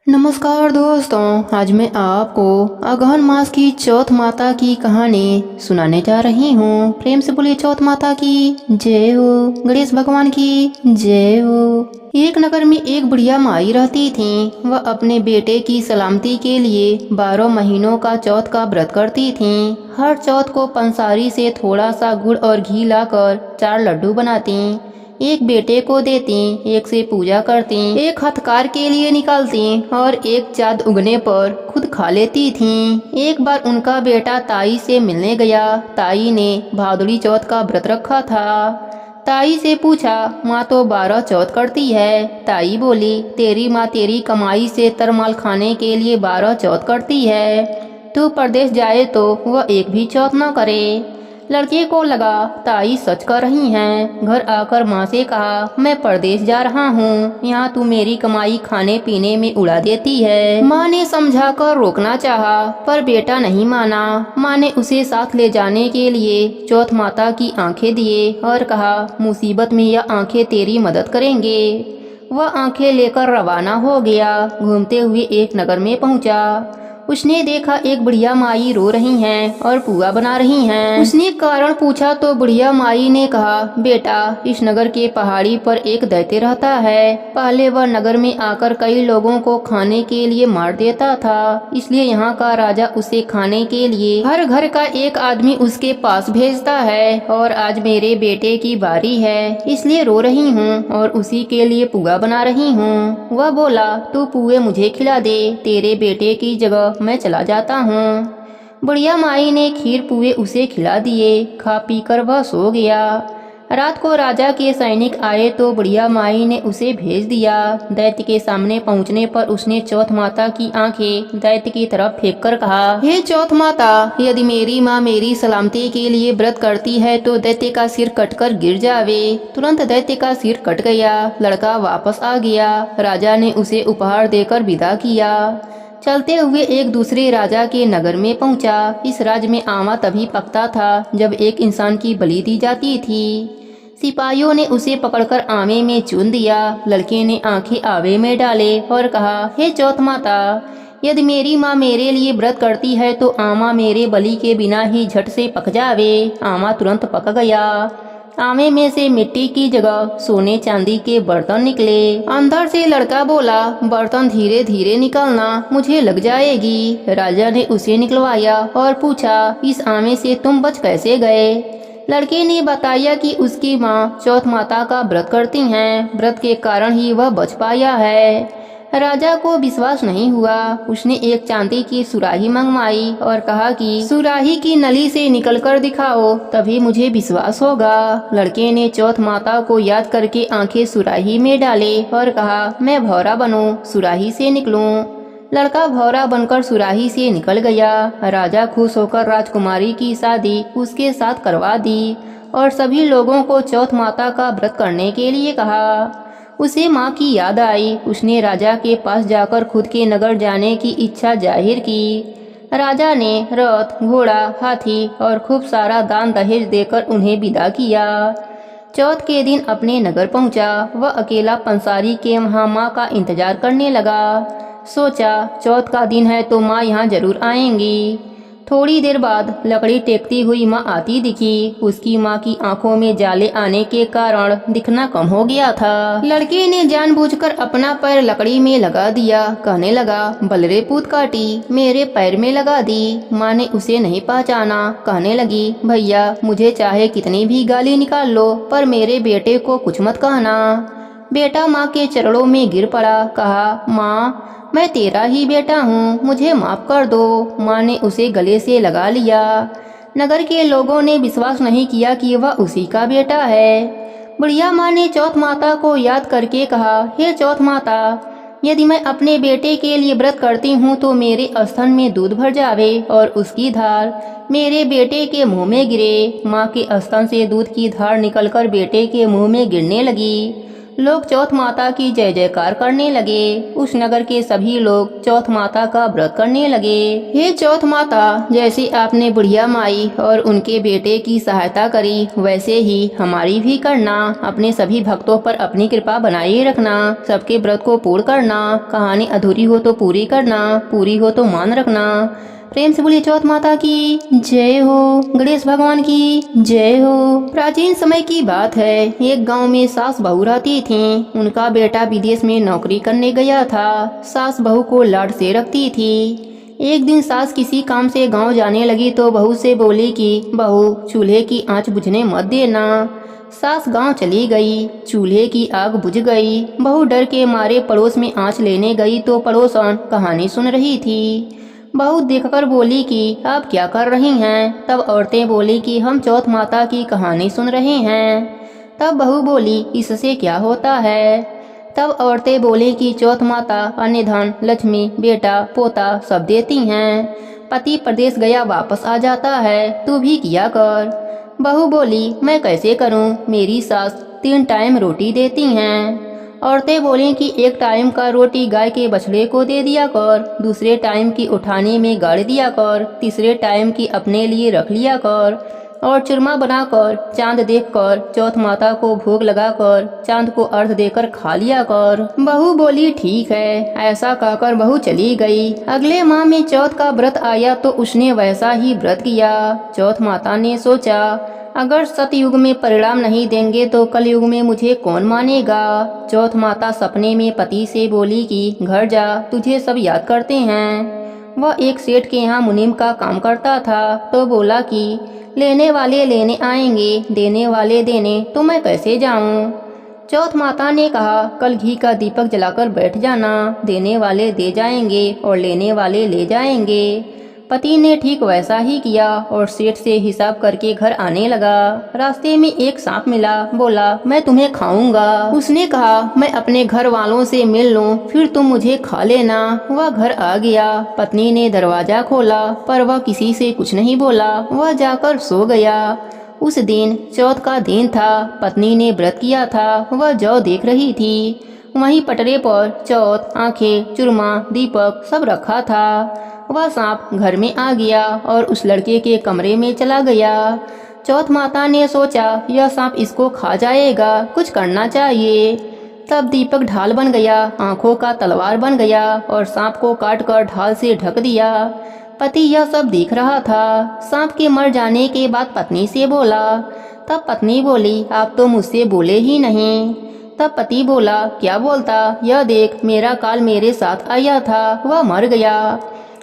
नमस्कार दोस्तों, आज मैं आपको अगहन मास की चौथ माता की कहानी सुनाने जा रही हूँ। प्रेम से बोलिए चौथ माता की जय हो, गणेश भगवान की जय हो। एक नगर में एक बुढ़िया माई रहती थी। वह अपने बेटे की सलामती के लिए 12 महीनों का चौथ का व्रत करती थी। हर चौथ को पंसारी से थोड़ा सा गुड़ और घी लाकर 4 लड्डू बनाती, एक बेटे को देती, एक से पूजा करती, एक हथकार के लिए निकालती और एक चाँद उगने पर खुद खा लेती थीं। एक बार उनका बेटा ताई से मिलने गया। ताई ने भादुड़ी चौथ का व्रत रखा था। ताई से पूछा, माँ तो 12 चौथ करती है। ताई बोली, तेरी माँ तेरी कमाई से तरमाल खाने के लिए 12 चौथ करती है। तू परदेश जाए तो वह एक भी चौथ न करे। लड़के को लगा ताई सच कर रही हैं। घर आकर माँ से कहा, मैं परदेश जा रहा हूँ, यहाँ तू मेरी कमाई खाने पीने में उड़ा देती है। माँ ने समझाकर रोकना चाहा, पर बेटा नहीं माना। माँ ने उसे साथ ले जाने के लिए चौथ माता की आंखें दिए और कहा, मुसीबत में यह आंखें तेरी मदद करेंगे। वह आंखें लेकर रवाना हो गया। घूमते हुए एक नगर में पहुँचा। उसने देखा एक बुढ़िया माई रो रही हैं और पुआ बना रही हैं। उसने कारण पूछा तो बुढ़िया माई ने कहा, बेटा इस नगर के पहाड़ी पर एक दैत्य रहता है। पहले वह नगर में आकर कई लोगों को खाने के लिए मार देता था, इसलिए यहाँ का राजा उसे खाने के लिए हर घर का एक आदमी उसके पास भेजता है। और आज मेरे बेटे की बारी है, इसलिए रो रही हूँ और उसी के लिए पुआ बना रही हूँ। वह बोला, तू पुए मुझे खिला दे, तेरे बेटे की जगह मैं चला जाता हूँ। बुढ़िया माई ने खीर पुए उसे खिला दिए। खा पी कर वह सो गया। रात को राजा के सैनिक आए तो बुढ़िया माई ने उसे भेज दिया। दैत्य के सामने पहुंचने पर उसने चौथ माता की आंखें दैत्य की तरफ फेंक कर कहा, हे चौथ माता, यदि मेरी माँ मेरी सलामती के लिए व्रत करती है तो दैत्य का सिर कटकर गिर जावे। तुरंत दैत्य का सिर कट गया। लड़का वापस आ गया। राजा ने उसे उपहार देकर विदा किया। चलते हुए एक दूसरे राजा के नगर में पहुंचा। इस राज्य में आमा तभी पकता था जब एक इंसान की बलि दी जाती थी। सिपाहियों ने उसे पकड़कर आमे में चुन दिया। लड़के ने आंखें आवे में डाले और कहा, हे चौथ माता, यदि मेरी माँ मेरे लिए व्रत करती है तो आमा मेरे बलि के बिना ही झट से पक जावे। आमा तुरंत पक गया। आमे में से मिट्टी की जगह सोने चांदी के बर्तन निकले। अंदर से लड़का बोला, बर्तन धीरे धीरे निकालना, मुझे लग जाएगी। राजा ने उसे निकलवाया और पूछा, इस आमे से तुम बच कैसे गए? लड़के ने बताया कि उसकी माँ चौथ माता का व्रत करती हैं। व्रत के कारण ही वह बच पाया है। राजा को विश्वास नहीं हुआ। उसने एक चांदी की सुराही मंगवाई और कहा कि सुराही की नली से निकलकर दिखाओ, तभी मुझे विश्वास होगा। लड़के ने चौथ माता को याद करके आंखें सुराही में डाले और कहा, मैं भौरा बनूं, सुराही से निकलूं। लड़का भौरा बनकर सुराही से निकल गया। राजा खुश होकर राजकुमारी की शादी उसके साथ करवा दी और सभी लोगों को चौथ माता का व्रत करने के लिए कहा। उसे माँ की याद आई। उसने राजा के पास जाकर खुद के नगर जाने की इच्छा जाहिर की। राजा ने रथ, घोड़ा, हाथी और खूब सारा दान दहेज देकर उन्हें विदा किया। चौथ के दिन अपने नगर पहुंचा। वह अकेला पंसारी के वहाँ माँ का इंतजार करने लगा। सोचा, चौथ का दिन है तो माँ यहाँ जरूर आएंगी। थोड़ी देर बाद लकड़ी टेकती हुई माँ आती दिखी। उसकी माँ की आंखों में जाले आने के कारण दिखना कम हो गया था। लड़के ने जानबूझकर अपना पैर लकड़ी में लगा दिया। कहने लगा, बलरे पूत काटी, मेरे पैर में लगा दी। माँ ने उसे नहीं पहचाना। कहने लगी, भैया मुझे चाहे कितनी भी गाली निकाल लो, पर मेरे बेटे को कुछ मत कहना। बेटा माँ के चरणों में गिर पड़ा। कहा, माँ मैं तेरा ही बेटा हूँ, मुझे माफ कर दो। माँ ने उसे गले से लगा लिया। नगर के लोगों ने विश्वास नहीं किया कि वह उसी का बेटा है। बुढ़िया माँ ने चौथ माता को याद करके कहा, हे चौथ माता, यदि मैं अपने बेटे के लिए व्रत करती हूँ तो मेरे स्तन में दूध भर जावे और उसकी धार मेरे बेटे के मुंह में गिरे। माँ के स्तन से दूध की धार निकलकर बेटे के मुंह में गिरने लगी। लोग चौथ माता की जय जयकार करने लगे। उस नगर के सभी लोग चौथ माता का व्रत करने लगे। हे चौथ माता, जैसे आपने बुढ़िया माई और उनके बेटे की सहायता करी, वैसे ही हमारी भी करना। अपने सभी भक्तों पर अपनी कृपा बनाए रखना। सबके व्रत को पूर्ण करना। कहानी अधूरी हो तो पूरी करना, पूरी हो तो मान रखना। प्रेम से बोलिए चौथ माता की जय हो, गणेश भगवान की जय हो। प्राचीन समय की बात है, एक गांव में सास बहू रहती थीं। उनका बेटा विदेश में नौकरी करने गया था। सास बहू को लाड से रखती थी। एक दिन सास किसी काम से गांव जाने लगी तो बहू से बोली कि बहू, चूल्हे की आंच बुझने मत देना। सास गांव चली गई। चूल्हे की आग बुझ गई। बहू डर के मारे पड़ोस में आंच लेने गई तो पड़ोसन कहानी सुन रही थी। बहू देखकर बोली कि आप क्या कर रही हैं। तब औरतें बोली कि हम चौथ माता की कहानी सुन रहे हैं। तब बहू बोली, इससे क्या होता है। तब औरतें बोली कि चौथ माता अन्य धन, लक्ष्मी, बेटा, पोता सब देती हैं। पति प्रदेश गया वापस आ जाता है, तू भी किया कर। बहू बोली, मैं कैसे करूं, मेरी सास 3 टाइम रोटी देती हैं। औरतें बोली कि 1 टाइम का रोटी गाय के बछड़े को दे दिया कर, दूसरे टाइम की उठाने में गाड़ दिया कर, तीसरे टाइम की अपने लिए रख लिया कर और चूरमा बनाकर चांद देखकर चौथ माता को भोग लगाकर चांद को अर्घ देकर खा लिया कर। बहू बोली ठीक है। ऐसा कहकर बहू चली गई। अगले माह में चौथ का व्रत आया तो उसने वैसा ही व्रत किया। चौथ माता ने सोचा, अगर सतयुग में परिणाम नहीं देंगे तो कलयुग में मुझे कौन मानेगा। चौथ माता सपने में पति से बोली कि घर जा, तुझे सब याद करते हैं। वह एक सेठ के यहाँ मुनीम का काम करता था तो बोला कि लेने वाले लेने आएंगे, देने वाले देने, तो मैं कैसे जाऊं। चौथ माता ने कहा, कल घी का दीपक जलाकर बैठ जाना, देने वाले दे जाएंगे और लेने वाले ले जाएंगे। पति ने ठीक वैसा ही किया और सेठ से हिसाब करके घर आने लगा। रास्ते में एक सांप मिला। बोला, मैं तुम्हें खाऊंगा। उसने कहा, मैं अपने घर वालों से मिल लूं, फिर तुम मुझे खा लेना। वह घर आ गया। पत्नी ने दरवाजा खोला पर वह किसी से कुछ नहीं बोला। वह जाकर सो गया। उस दिन चौथ का दिन था। पत्नी ने व्रत किया था। वह जौ देख रही थी। वहीं पटरे पर चौथ, आंखें, चूरमा, दीपक सब रखा था। वह सांप घर में आ गया और उस लड़के के कमरे में चला गया। चौथ माता ने सोचा, यह सांप इसको खा जाएगा, कुछ करना चाहिए। तब दीपक ढाल बन गया, आंखों का तलवार बन गया और सांप को काटकर ढाल से ढक दिया। पति यह सब देख रहा था। सांप के मर जाने के बाद पत्नी से बोला। तब पत्नी बोली, आप तो मुझसे बोले ही नहीं। तब पति बोला, क्या बोलता, यह देख, मेरा काल मेरे साथ आया था, वह मर गया।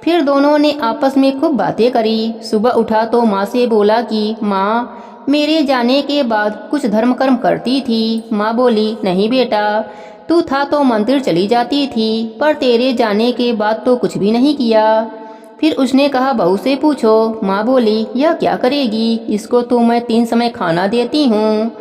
फिर दोनों ने आपस में खूब बातें करी। सुबह उठा तो माँ से बोला कि माँ, मेरे जाने के बाद कुछ धर्म कर्म करती थी। माँ बोली, नहीं बेटा, तू था तो मंदिर चली जाती थी, पर तेरे जाने के बाद तो कुछ भी नहीं किया। फिर उसने कहा, बहू से पूछो। माँ बोली, यह क्या करेगी, इसको तो मैं 3 समय खाना देती हूँ।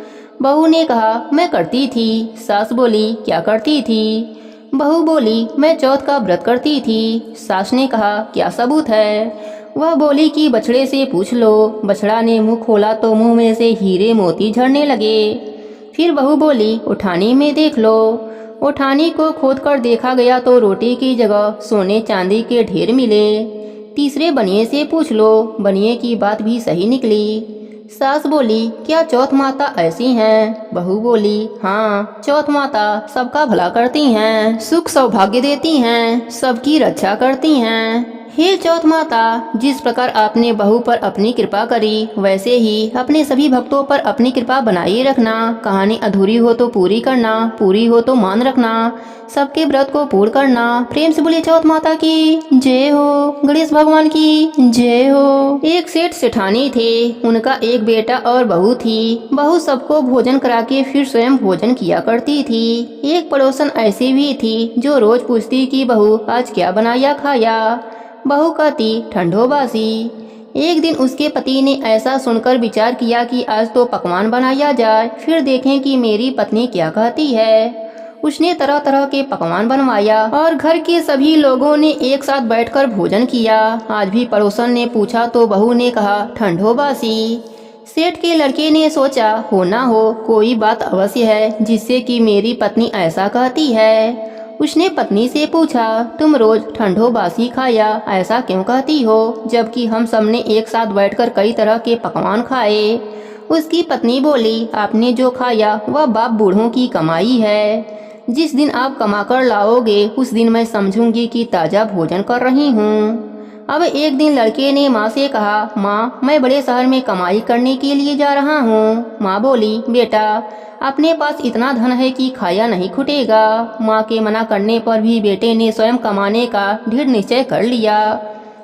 बहू ने कहा, मैं करती थी। सास बोली, क्या करती थी। बहू बोली, मैं चौथ का व्रत करती थी। सास ने कहा, क्या सबूत है। वह बोली कि बछड़े से पूछ लो। बछड़ा ने मुंह खोला तो मुंह में से हीरे मोती झड़ने लगे। फिर बहू बोली, उठानी में देख लो। उठानी को खोद कर देखा गया तो रोटी की जगह सोने चांदी के ढेर मिले। तीसरे बनिए से पूछ लो। बनिए की बात भी सही निकली। सास बोली, क्या चौथ माता ऐसी हैं। बहू बोली, हाँ, चौथ माता सबका भला करती हैं, सुख सौभाग्य देती हैं, सबकी रक्षा करती हैं। हे चौथ माता, जिस प्रकार आपने बहू पर अपनी कृपा करी, वैसे ही अपने सभी भक्तों पर अपनी कृपा बनाए रखना। कहानी अधूरी हो तो पूरी करना, पूरी हो तो मान रखना, सबके व्रत को पूर्ण करना। प्रेम से बोलिए चौथ माता की जय हो, गणेश भगवान की जय हो। एक सेठ सेठानी थे। उनका एक बेटा और बहू थी। बहू सबको भोजन करा के फिर स्वयं भोजन किया करती थी। एक पड़ोसन ऐसी भी थी जो रोज पूछती कि बहू आज क्या बनाया खाया। बहू कहती, ठंडो बासी। एक दिन उसके पति ने ऐसा सुनकर विचार किया कि आज तो पकवान बनाया जाए, फिर देखें कि मेरी पत्नी क्या कहती है। उसने तरह तरह के पकवान बनवाया और घर के सभी लोगों ने एक साथ बैठकर भोजन किया। आज भी पड़ोसन ने पूछा तो बहू ने कहा, ठंडो बासी। सेठ के लड़के ने सोचा हो ना हो कोई बात अवश्य है जिससे कि मेरी पत्नी ऐसा कहती है। उसने पत्नी से पूछा, तुम रोज ठंडो बासी खाया ऐसा क्यों कहती हो, जबकि हम सबने एक साथ बैठकर कई तरह के पकवान खाए। उसकी पत्नी बोली, आपने जो खाया वह बाप बूढ़ों की कमाई है। जिस दिन आप कमाकर लाओगे उस दिन मैं समझूंगी कि ताज़ा भोजन कर रही हूँ। अब एक दिन लड़के ने माँ से कहा, माँ मैं बड़े शहर में कमाई करने के लिए जा रहा हूँ। माँ बोली, बेटा अपने पास इतना धन है कि खाया नहीं खुटेगा। माँ के मना करने पर भी बेटे ने स्वयं कमाने का दृढ़ निश्चय कर लिया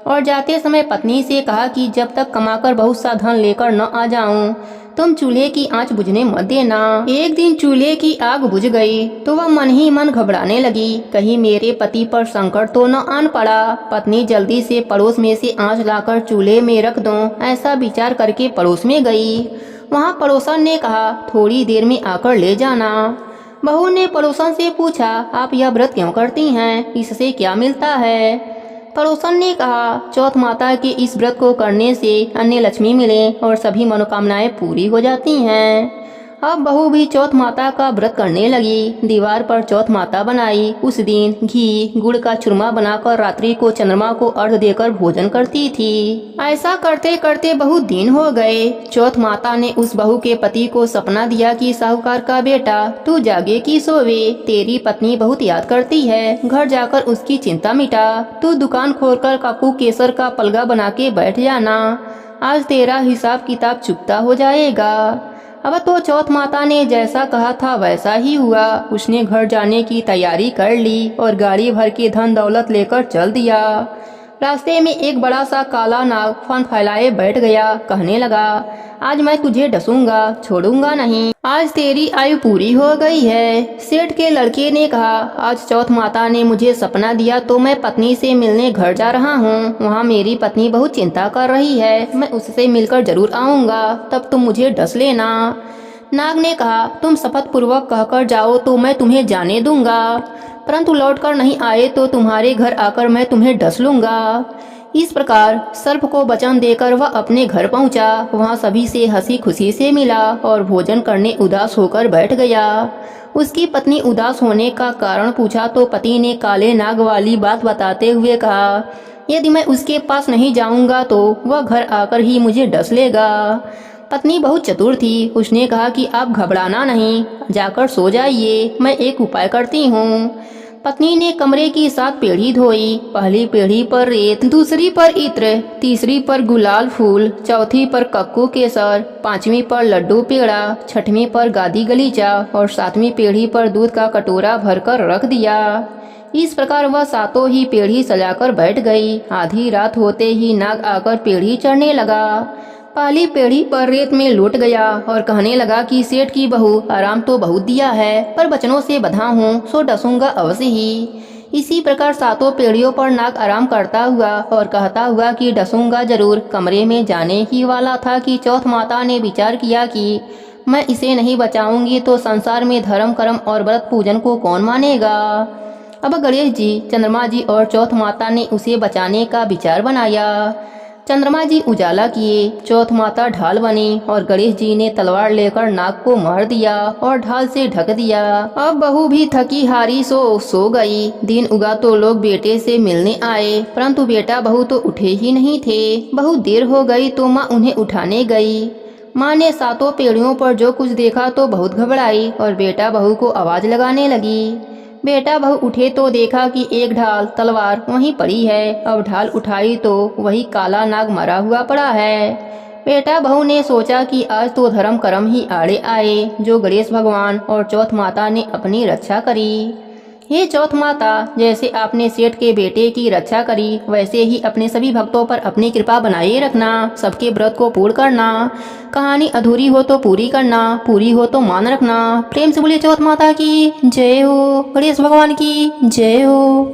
और जाते समय पत्नी से कहा कि जब तक कमाकर बहुत सा धन लेकर न आ जाऊं तुम चूल्हे की आंच बुझने मत देना। एक दिन चूल्हे की आग बुझ गई तो वह मन ही मन घबराने लगी, कहीं मेरे पति पर संकट तो न आन पड़ा। पत्नी जल्दी से पड़ोस में से आंच लाकर चूल्हे में रख दूं ऐसा विचार करके पड़ोस में गई। वहाँ पड़ोसन ने कहा, थोड़ी देर में आकर ले जाना। बहू ने पड़ोसन से पूछा, आप यह व्रत क्यों करती हैं, इससे क्या मिलता है। पड़ोसन ने कहा, चौथ माता के इस व्रत को करने से अन्य लक्ष्मी मिले और सभी मनोकामनाएं पूरी हो जाती हैं। अब बहू भी चौथ माता का व्रत करने लगी। दीवार पर चौथ माता बनाई। उस दिन घी गुड़ का चूरमा बनाकर रात्रि को चंद्रमा को अर्घ देकर भोजन करती थी। ऐसा करते करते बहुत दिन हो गए। चौथ माता ने उस बहू के पति को सपना दिया कि साहूकार का बेटा तू जागे कि सोवे, तेरी पत्नी बहुत याद करती है, घर जाकर उसकी चिंता मिटा। तू दुकान खोलकर काकू केसर का पलगा बना के बैठ जाना, आज तेरा हिसाब किताब चुकता हो जाएगा। अब तो चौथ माता ने जैसा कहा था वैसा ही हुआ। उसने घर जाने की तैयारी कर ली और गाड़ी भर के धन दौलत लेकर चल दिया। रास्ते में एक बड़ा सा काला नाग फन फैलाए बैठ गया, कहने लगा, आज मैं तुझे डसूंगा, छोड़ूंगा नहीं, आज तेरी आयु पूरी हो गई है। सेठ के लड़के ने कहा, आज चौथ माता ने मुझे सपना दिया तो मैं पत्नी से मिलने घर जा रहा हूँ। वहाँ मेरी पत्नी बहुत चिंता कर रही है, मैं उससे मिलकर जरूर आऊँगा, तब तुम मुझे डस लेना। नाग ने कहा, तुम शपथ पूर्वक कहकर जाओ तो मैं तुम्हें जाने दूंगा, परंतु लौटकर नहीं आए तो तुम्हारे घर आकर मैं तुम्हें डस लूंगा। इस प्रकार सर्प को वचन देकर वह अपने घर पहुंचा। वहां सभी से हंसी खुशी से मिला और भोजन करने उदास होकर बैठ गया। उसकी पत्नी उदास होने का कारण पूछा तो पति ने काले नाग वाली बात बताते हुए कहा, यदि मैं उसके पास नहीं जाऊंगा तो वह घर आकर ही मुझे डस लेगा। पत्नी बहुत चतुर थी। उसने कहा कि आप घबराना नहीं, जाकर सो जाइए, मैं एक उपाय करती हूँ। पत्नी ने कमरे की 7 पेढ़ी धोई। पहली पेढ़ी पर रेत, दूसरी पर इत्र, तीसरी पर गुलाल फूल, चौथी पर कक्कू केसर, 5वीं पर लड्डू पेड़ा, 6वीं पर गादी गलीचा और 7वीं पेढ़ी पर दूध का कटोरा भरकर रख दिया। इस प्रकार वह 7 ही पेढ़ी सजाकर बैठ गई। आधी रात होते ही नाग आकर पेढ़ी चढ़ने लगा। पहली पेढ़ी पर रेत में लौट गया और कहने लगा कि सेठ की बहू आराम तो बहुत दिया है, पर बचनों से बंधा हूँ सो डसूंगा अवश्य ही। इसी प्रकार 7 पेढ़ियों पर नाग आराम करता हुआ और कहता हुआ कि डसूंगा जरूर कमरे में जाने ही वाला था कि चौथ माता ने विचार किया कि मैं इसे नहीं बचाऊंगी तो संसार में धर्म कर्म और व्रत पूजन को कौन मानेगा। अब गणेश जी, चंद्रमा जी और चौथ माता ने उसे बचाने का विचार बनाया। चंद्रमा जी उजाला किए, चौथ माता ढाल बनी और गणेश जी ने तलवार लेकर नाग को मार दिया और ढाल से ढक दिया। अब बहू भी थकी हारी सो गई। दिन उगा तो लोग बेटे से मिलने आए, परंतु बेटा बहू तो उठे ही नहीं थे। बहुत देर हो गई तो माँ उन्हें उठाने गई। माँ ने 7 पेड़ियों पर जो कुछ देखा तो बहुत घबराई और बेटा बहू को आवाज लगाने लगी। बेटा बहू उठे तो देखा कि एक ढाल तलवार वहीं पड़ी है। अब ढाल उठाई तो वही काला नाग मरा हुआ पड़ा है। बेटा बहू ने सोचा कि आज तो धर्म कर्म ही आड़े आए, जो गणेश भगवान और चौथ माता ने अपनी रक्षा करी। हे चौथ माता, जैसे आपने सेठ के बेटे की रक्षा करी वैसे ही अपने सभी भक्तों पर अपनी कृपा बनाए रखना, सबके व्रत को पूर्ण करना। कहानी अधूरी हो तो पूरी करना, पूरी हो तो मान रखना। प्रेम से बोलिए चौथ माता की जय हो, गणेश भगवान की जय हो।